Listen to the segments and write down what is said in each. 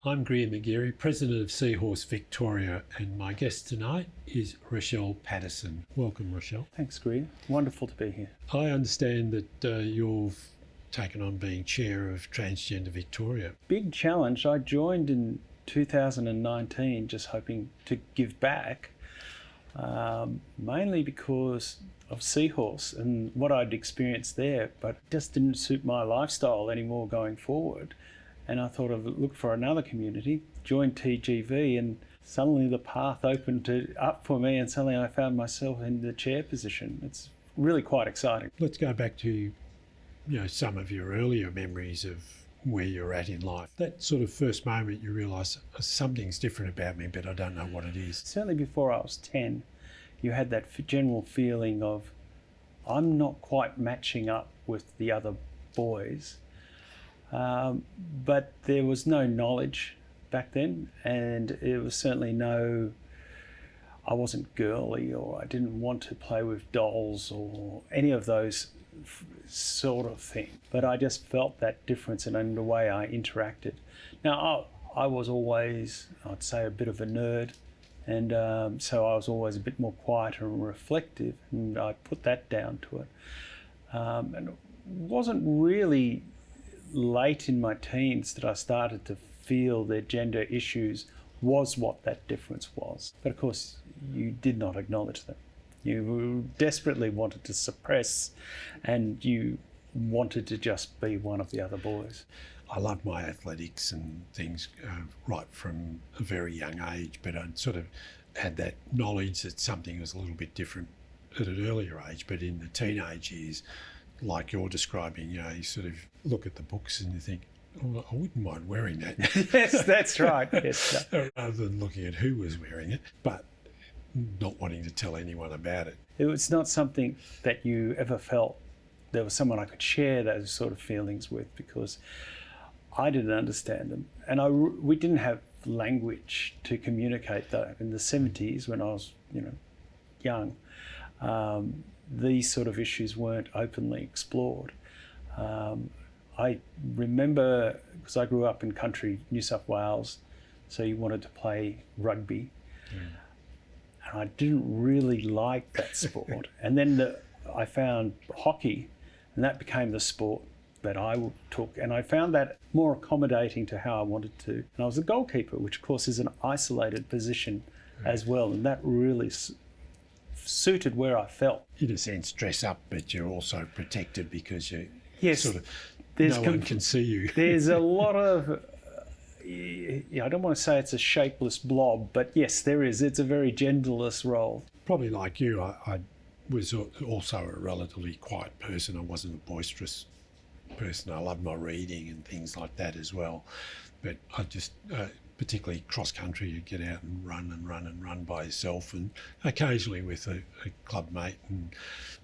I'm Greer McGeary, President of Seahorse Victoria, and my guest tonight is Rochelle Pattison. Welcome, Rochelle. Thanks, Greer. Wonderful to be here. I understand that you've taken on being Chair of Transgender Victoria. Big challenge. I joined in 2019 just hoping to give back, mainly because of Seahorse and what I'd experienced there, but it just didn't suit my lifestyle anymore going forward. And I thought I'd look for another community, joined TGV, and suddenly the path opened up for me, and suddenly I found myself in the chair position. It's really quite exciting. Let's go back to some of your earlier memories of where you're at in life. That sort of first moment you realise something's different about me, but I don't know what it is. Certainly before I was 10, you had that general feeling of, I'm not quite matching up with the other boys. But there was no knowledge back then, and it was certainly I wasn't girly, or I didn't want to play with dolls or any of those sort of things. But I just felt that difference in the way I interacted. Now, I was always, I'd say, a bit of a nerd, and so I was always a bit more quiet and reflective, and I put that down to it. And it wasn't really late in my teens that I started to feel that gender issues was what that difference was. But of course, you did not acknowledge them. You desperately wanted to suppress, and you wanted to just be one of the other boys. I loved my athletics and things right from a very young age, but I'd sort of had that knowledge that something was a little bit different at an earlier age. But in the teenage years, like you're describing, you sort of look at the books and you think, oh, I wouldn't mind wearing that. Yes, that's right. Yes. Rather than looking at who was wearing it, but not wanting to tell anyone about it. It was not something that you ever felt there was someone I could share those sort of feelings with, because I didn't understand them. And we didn't have language to communicate that. In the 70s, when I was, young, these sort of issues weren't openly explored. I remember, because I grew up in country New South Wales, so you wanted to play rugby. And I didn't really like that sport. And then I found hockey, and that became the sport that I took. And I found that more accommodating to how I wanted to. And I was a goalkeeper, which of course is an isolated position as well. And that really suited where I felt. In a sense, dress up, but you're also protected because you yes, no one can see you. There's a lot of, I don't want to say it's a shapeless blob, but yes, there is. It's a very genderless role. Probably like you, I was also a relatively quiet person. I wasn't a boisterous person. I loved my reading and things like that as well. But I just... particularly cross-country, you get out and run by yourself, and occasionally with a club mate, and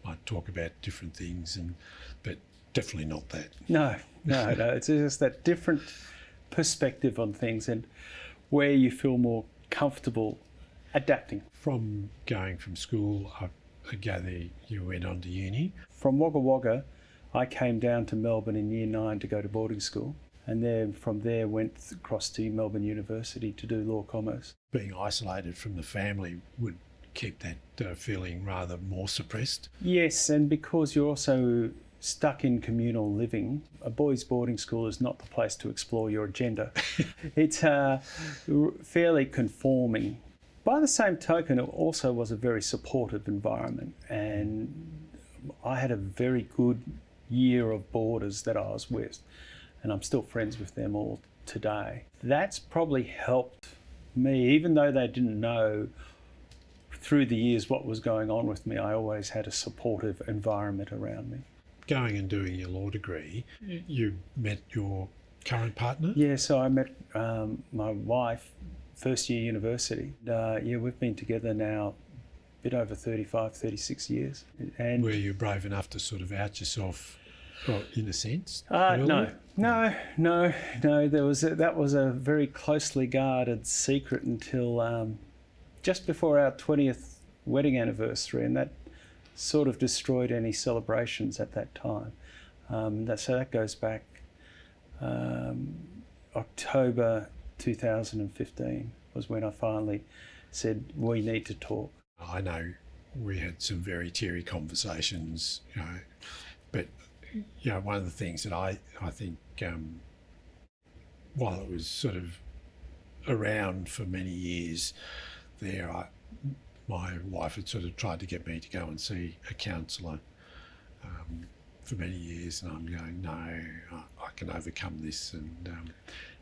might talk about different things, but definitely not that. No, it's just that different perspective on things and where you feel more comfortable adapting. From going from school, I gather you went on to uni? From Wagga Wagga, I came down to Melbourne in Year 9 to go to boarding school. And then from there went across to Melbourne University to do law commerce. Being isolated from the family would keep that feeling rather more suppressed? Yes, and because you're also stuck in communal living, a boys' boarding school is not the place to explore your agenda. It's fairly conforming. By the same token, it also was a very supportive environment, and I had a very good year of boarders that I was with. And I'm still friends with them all today. That's probably helped me, even though they didn't know through the years what was going on with me. I always had a supportive environment around me. Going and doing your law degree, you met your current partner? Yeah, so I met my wife first year university. We've been together now a bit over 35, 36 years. And were you brave enough to sort of out yourself? Well, in a sense? No. That was a very closely guarded secret until just before our 20th wedding anniversary, and that sort of destroyed any celebrations at that time. So that goes back October 2015 was when I finally said, we need to talk. I know we had some very teary conversations, but one of the things that I think, while it was sort of around for many years there, my wife had sort of tried to get me to go and see a counsellor for many years, and I'm going, no, I can overcome this, and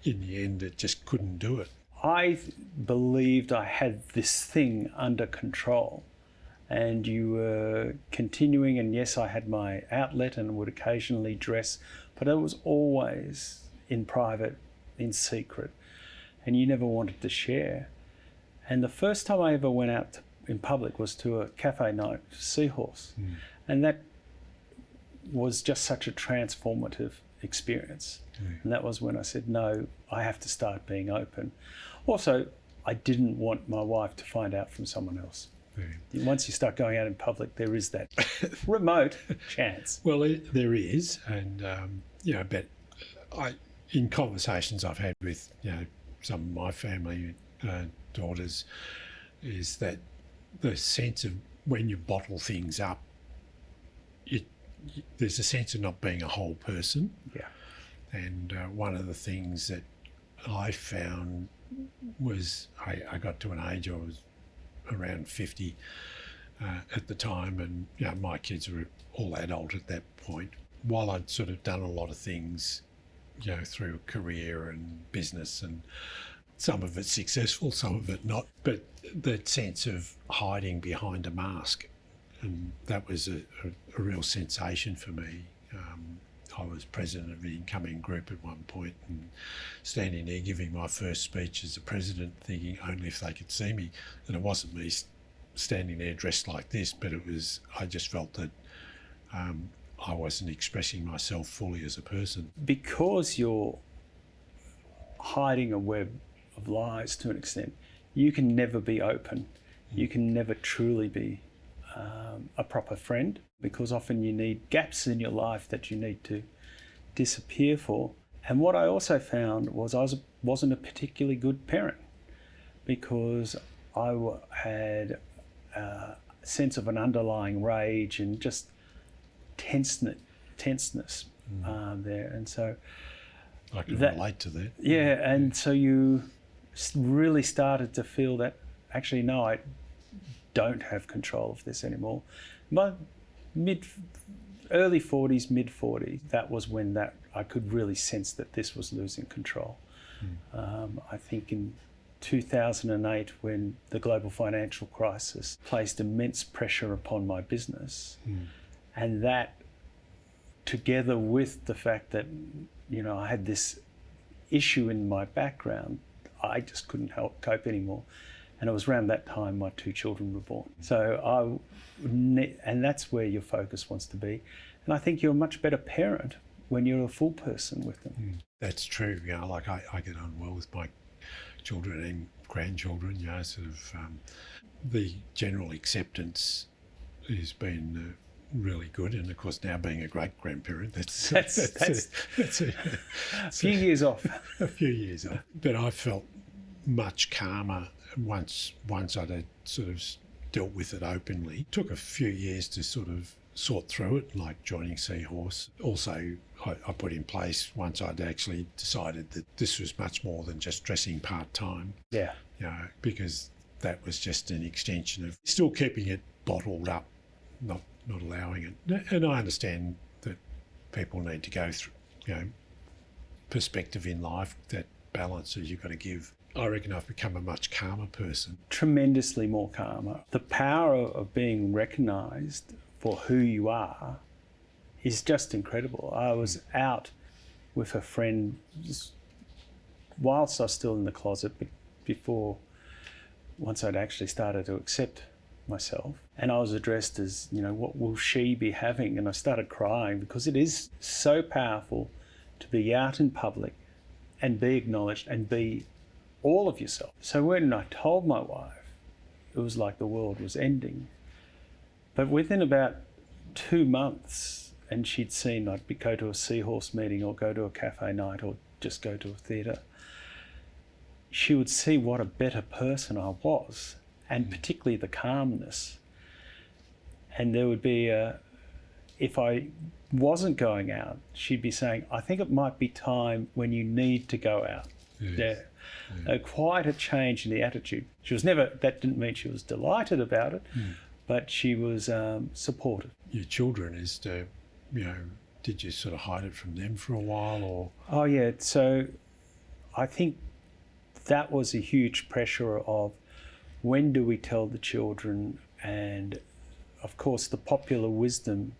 in the end it just couldn't do it. I believed I had this thing under control, and you were continuing, and yes, I had my outlet and would occasionally dress, but it was always in private, in secret, and you never wanted to share. And the first time I ever went out in public was to a cafe night, Seahorse, and that was just such a transformative experience. And that was when I said, no, I have to start being open. Also, I didn't want my wife to find out from someone else. Once you start going out in public, there is that remote chance. Well, there is, and but in conversations I've had with some of my family daughters, is that the sense of when you bottle things up, there's a sense of not being a whole person. Yeah. And one of the things that I found was I got to an age, I was around 50 at the time, and my kids were all adult at that point. While I'd sort of done a lot of things, through career and business, and some of it successful, some of it not, but that sense of hiding behind a mask, and that was a real sensation for me. I was president of the incoming group at one point, and standing there giving my first speech as a president, thinking only if they could see me. And it wasn't me standing there dressed like this, but I just felt that I wasn't expressing myself fully as a person. Because you're hiding a web of lies to an extent, you can never be open. You can never truly be a proper friend, because often you need gaps in your life that you need to disappear for. And what I also found was I wasn't a particularly good parent, because I had a sense of an underlying rage and just tenseness there. And so I can relate to that. Yeah, and so you really started to feel that, actually, no, I don't have control of this anymore. My early 40s, mid 40s, that was when I could really sense that this was losing control. I think in 2008, when the global financial crisis placed immense pressure upon my business, and that, together with the fact that I had this issue in my background, I just couldn't cope anymore. And it was around that time my 2 children were born. So and that's where your focus wants to be. And I think you're a much better parent when you're a full person with them. That's true. Like I get on well with my children and grandchildren. Sort of the general acceptance has been really good. And of course, now being a great grandparent, that's a few years off. A few years off. But I felt much calmer once I'd sort of dealt with it openly. It took a few years to sort of sort through it, like joining Seahorse. Also, I put in place, once I'd actually decided that this was much more than just dressing part-time. Yeah. Because that was just an extension of still keeping it bottled up, not allowing it. And I understand that people need to go through, perspective in life, that balance that you've got to give. I reckon I've become a much calmer person. Tremendously more calmer. The power of being recognised for who you are is just incredible. I was out with a friend whilst I was still in the closet, but once I'd actually started to accept myself, and I was addressed as, what will she be having? And I started crying, because it is so powerful to be out in public and be acknowledged and be all of yourself. So when I told my wife, it was like the world was ending. But within about 2 months, and she'd seen I'd go to a Seahorse meeting or go to a cafe night or just go to a theatre, she would see what a better person I was, and particularly the calmness. And there would be if I wasn't going out, she'd be saying, I think it might be time when you need to go out. Yes. Yeah. Quite a change in the attitude. She was never, that didn't mean she was delighted about it, but she was supportive. Your children is to, did you sort of hide it from them for a while, or? Oh yeah, so I think that was a huge pressure of when do we tell the children, and of course the popular wisdom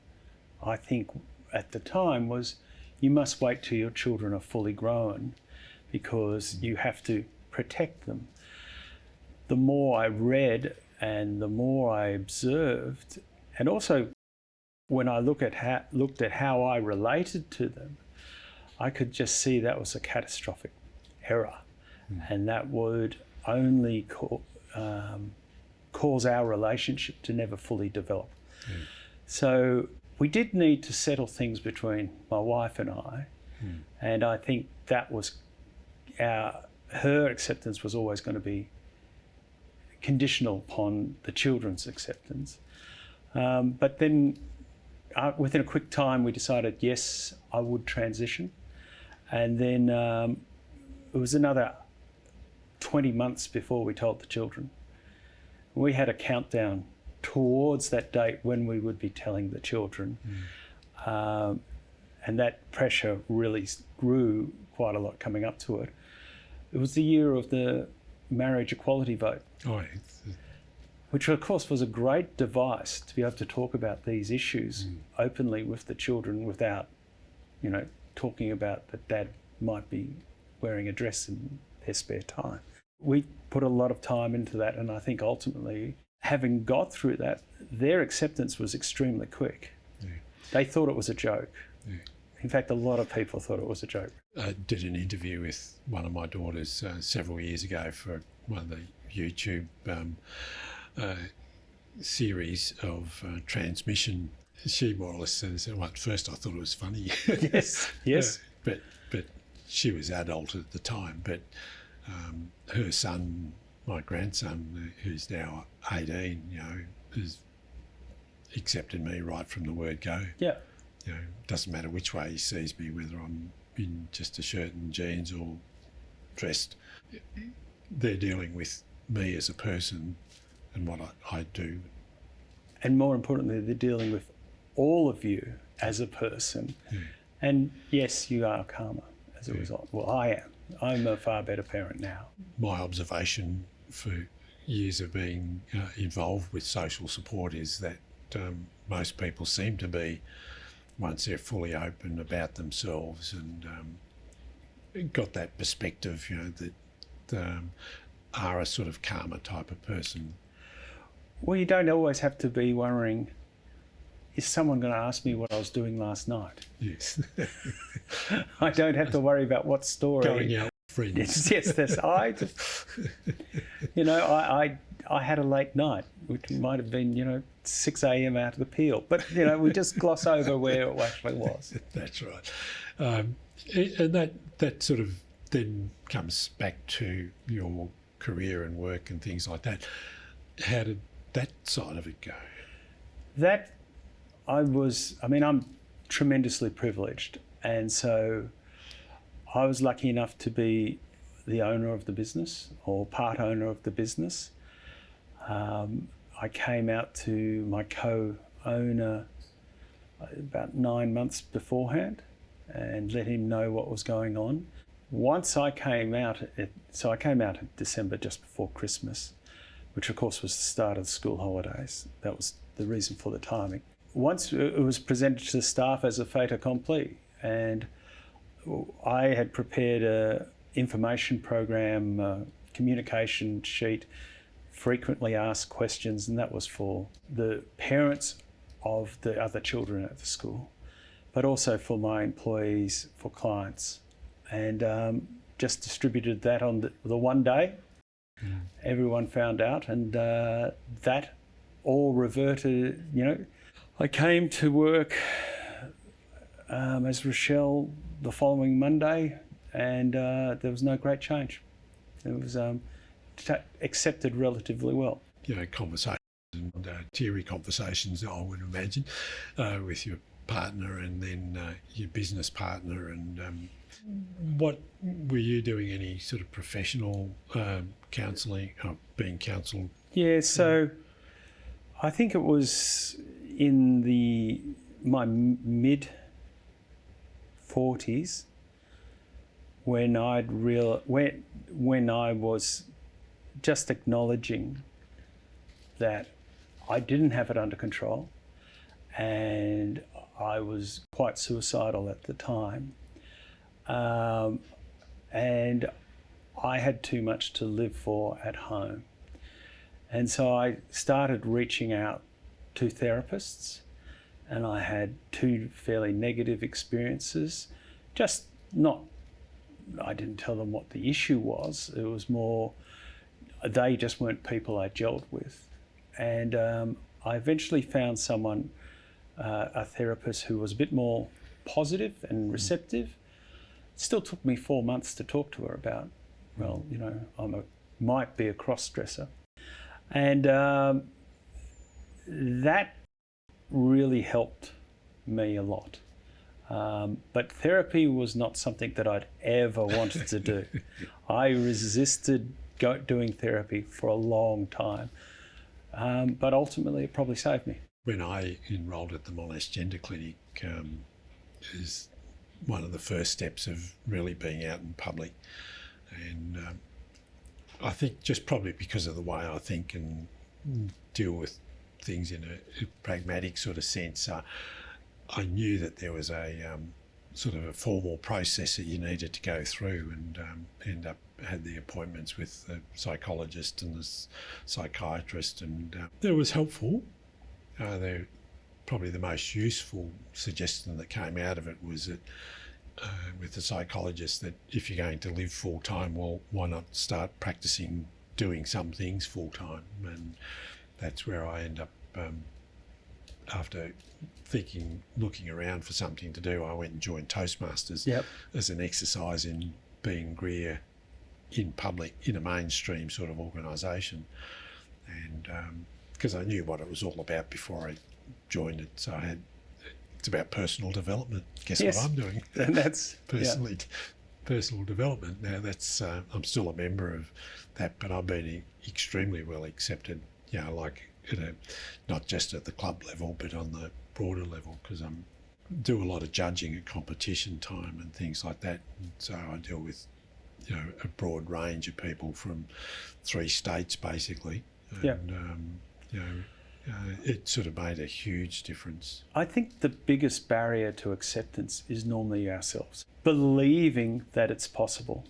I think at the time was you must wait till your children are fully grown because you have to protect them. The more I read and the more I observed, and also when I looked at how I related to them, I could just see that was a catastrophic error, and that would only cause our relationship to never fully develop. So we did need to settle things between my wife and I, and I think that was her acceptance was always going to be conditional upon the children's acceptance. But then within a quick time we decided, yes, I would transition. And then it was another 20 months before we told the children. We had a countdown towards that date when we would be telling the children. And that pressure really grew quite a lot coming up to it. It was the year of the marriage equality vote, which of course was a great device to be able to talk about these issues openly with the children without, talking about that dad might be wearing a dress in their spare time. We put a lot of time into that, and I think ultimately, having got through that, their acceptance was extremely quick. They thought it was a joke. In fact, a lot of people thought it was a joke. I did an interview with one of my daughters several years ago for one of the YouTube series of transmission. She more or less said, well, at first I thought it was funny. Yes. But she was adult at the time. But her son, my grandson, who's now 18, has accepted me right from the word go. Yeah. Doesn't matter which way he sees me, whether I'm in just a shirt and jeans or dressed. They're dealing with me as a person and what I do. And more importantly, they're dealing with all of you as a person. And yes, you are calmer as a result. Well, I am. I'm a far better parent now. My observation for years of being involved with social support is that most people seem to be, once they're fully open about themselves and got that perspective, that are a sort of calmer type of person. Well, you don't always have to be worrying, is someone going to ask me what I was doing last night? Yes. I don't have to worry about what story. Going out with friends. Yes, that's I had a late night, which might have been, 6 a.m. out of the Peel. But, we just gloss over where it actually was. That's right. And that sort of then comes back to your career and work and things like that. How did that side of it go? I'm tremendously privileged. And so I was lucky enough to be the owner of the business or part owner of the business. I came out to my co-owner about 9 months beforehand and let him know what was going on. Once I came out, I came out in December just before Christmas, which of course was the start of the school holidays. That was the reason for the timing. Once it was presented to the staff as a fait accompli, and I had prepared a information program, a communication sheet, frequently asked questions, and that was for the parents of the other children at the school, but also for my employees, for clients, and just distributed that on the one day. Everyone found out, and that all reverted, I came to work as Rochelle the following Monday, and there was no great change. It was accepted relatively well. Conversations and teary conversations, I would imagine, with your partner and then your business partner. And what were you doing? Any sort of professional counselling, being counselled? Yeah, so I think it was in my mid-40s when when I was just acknowledging that I didn't have it under control, and I was quite suicidal at the time, and I had too much to live for at home. And so I started reaching out to therapists, and I had 2 fairly negative experiences. I didn't tell them what the issue was. It was more, they just weren't people I gelled with. And I eventually found someone, a therapist who was a bit more positive and receptive. It still took me 4 months to talk to her about, well, might be a cross-dresser. And that really helped me a lot. But therapy was not something that I'd ever wanted to do. I resisted doing therapy for a long time. But ultimately, it probably saved me. When I enrolled at the Monash Gender Clinic, is one of the first steps of really being out in public. And I think just probably because of the way I think and deal with things in a pragmatic sort of sense, I knew that there was a sort of a formal process that you needed to go through, and had the appointments with the psychologist and the psychiatrist, and it was helpful. Probably the most useful suggestion that came out of it was that with the psychologist, that if you're going to live full time, well, why not start practicing doing some things full time? And that's where I end up, after looking around for something to do, I went and joined Toastmasters as an exercise in being Greer in public, in a mainstream sort of organisation. And because I knew what it was all about before I joined it. So it's about personal development. Guess what I'm doing? And that's personal development. Now that's I'm still a member of that, but I've been extremely well accepted. Not just at the club level, but on the broader level, because I do a lot of judging at competition time and things like that. And so I deal with a broad range of people from 3 states basically. And it sort of made a huge difference. I think the biggest barrier to acceptance is normally ourselves. Believing that it's possible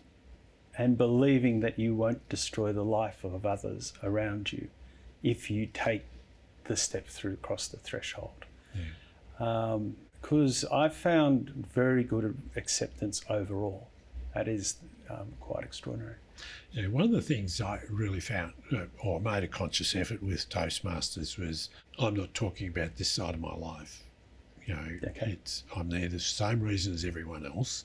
and believing that you won't destroy the life of others around you if you take the step across the threshold. Because I've found very good acceptance overall. That is quite extraordinary. Yeah, one of the things I really found, or made a conscious effort with Toastmasters, was I'm not talking about this side of my life. I'm there the same reason as everyone else.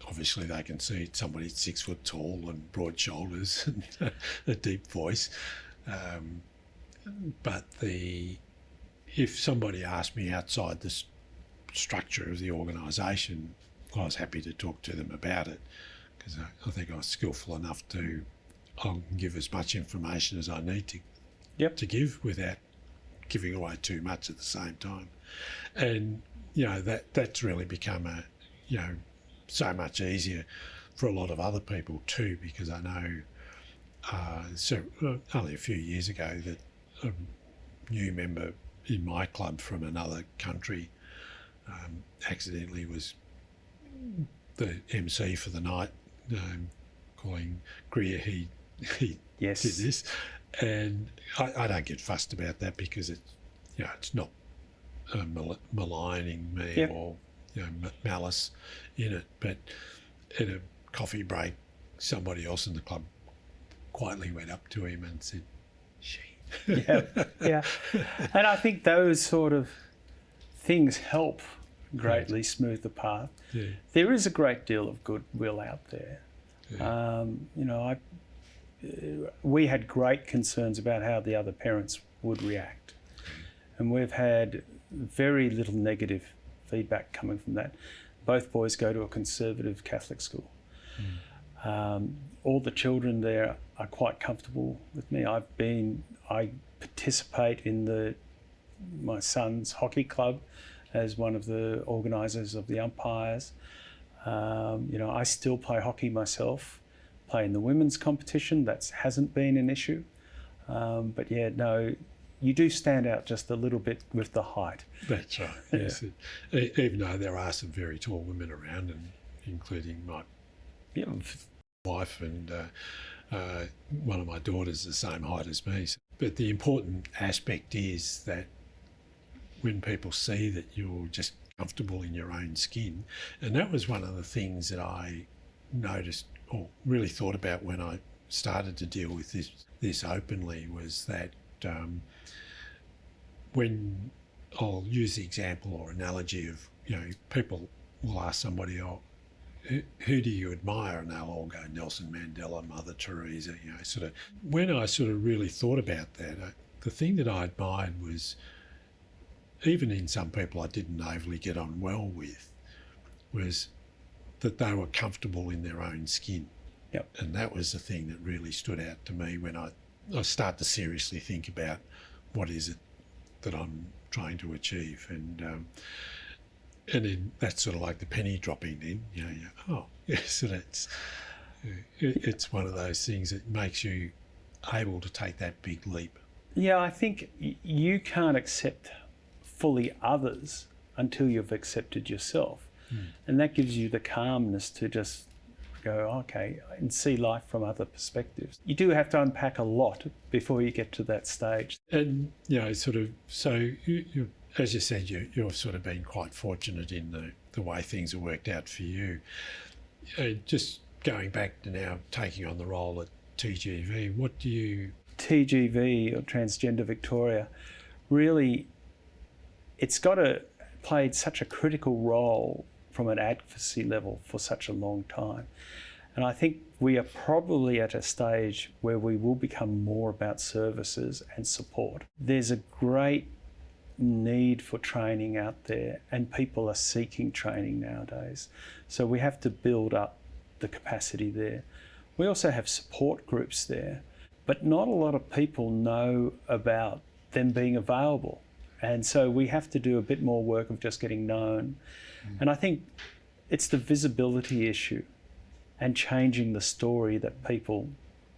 Obviously, they can see somebody 6 foot tall and broad shoulders and a deep voice. But if somebody asked me outside the structure of the organisation, I was happy to talk to them about it, because I think I was skillful enough I'll give as much information as I need to give without giving away too much at the same time. And that's really become so much easier for a lot of other people too, because I know only a few years ago that a new member in my club from another country accidentally was the MC for the night, calling Greer he did this, and I don't get fussed about that, because it's not maligning me or malice in it. But at a coffee break, somebody else in the club quietly went up to him and said, "She." And I think those sort of things help greatly smooth the path. There is a great deal of goodwill out there. We had great concerns about how the other parents would react, and we've had very little negative feedback coming from that. Both boys go to a conservative Catholic school. All the children there are quite comfortable with me. I participate in my son's hockey club as one of the organisers of the umpires. I still play hockey myself, play in the women's competition. That hasn't been an issue. But yeah, no, you do stand out just a little bit with the height. That's right, yes. Yeah. Even though there are some very tall women around, and including my wife and one of my daughters the same height as me. But the important aspect is that when people see that you're just comfortable in your own skin, and that was one of the things that I noticed or really thought about when I started to deal with this openly, was that when I'll use the example or analogy of, people will ask somebody, who do you admire? And they'll all go Nelson Mandela, Mother Teresa, When I sort of really thought about that, the thing that I admired was, even in some people I didn't overly get on well with, was that they were comfortable in their own skin. Yep. And that was the thing that really stood out to me when I start to seriously think about what is it that I'm trying to achieve. And then that's sort of like the penny dropping in, so it's one of those things that makes you able to take that big leap. Yeah, I think you can't accept fully others until you've accepted yourself. And that gives you the calmness to just go, okay, and see life from other perspectives. You do have to unpack a lot before you get to that stage. And, so you as you said, you've sort of been quite fortunate in the way things have worked out for you. Just going back to now taking on the role at TGV, what do you... TGV, or Transgender Victoria, really, it's played such a critical role from an advocacy level for such a long time. And I think we are probably at a stage where we will become more about services and support. There's a great need for training out there, and people are seeking training nowadays. So we have to build up the capacity there. We also have support groups there, but not a lot of people know about them being available. And so we have to do a bit more work of just getting known. And I think it's the visibility issue and changing the story that people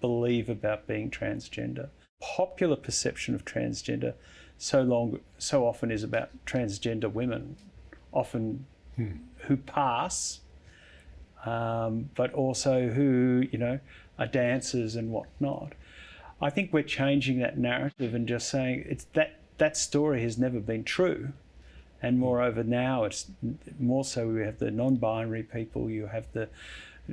believe about being transgender. Popular perception of transgender so often is about transgender women, often who pass, but also who, are dancers and whatnot. I think we're changing that narrative and just saying it's that story has never been true. And moreover, now it's more so we have the non-binary people, you have the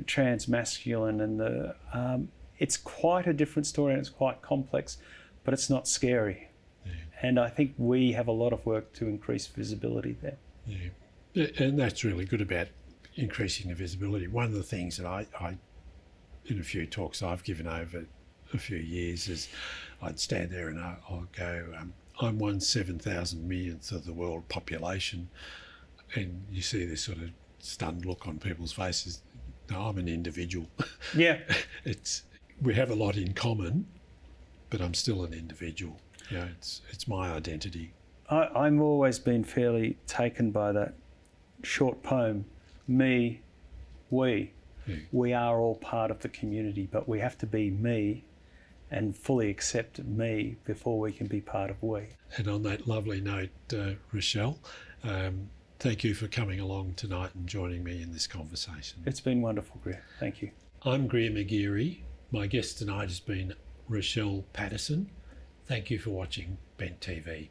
trans-masculine, and it's quite a different story, and it's quite complex, but it's not scary. Yeah. And I think we have a lot of work to increase visibility there. Yeah, and that's really good about increasing the visibility. One of the things that I in a few talks I've given over a few years is I'd stand there and I'll go, I'm 1/7,000 millionth of the world population, and you see this sort of stunned look on people's faces. No, I'm an individual. Yeah. We have a lot in common, but I'm still an individual. It's my identity. I've always been fairly taken by that short poem, me, we. Yeah. We are all part of the community, but we have to be me and fully accept me before we can be part of we. And on that lovely note, Rochelle, thank you for coming along tonight and joining me in this conversation. It's been wonderful, Greer. Thank you. I'm Greer McGeary. My guest tonight has been Rochelle Pattison. Thank you for watching Bent TV.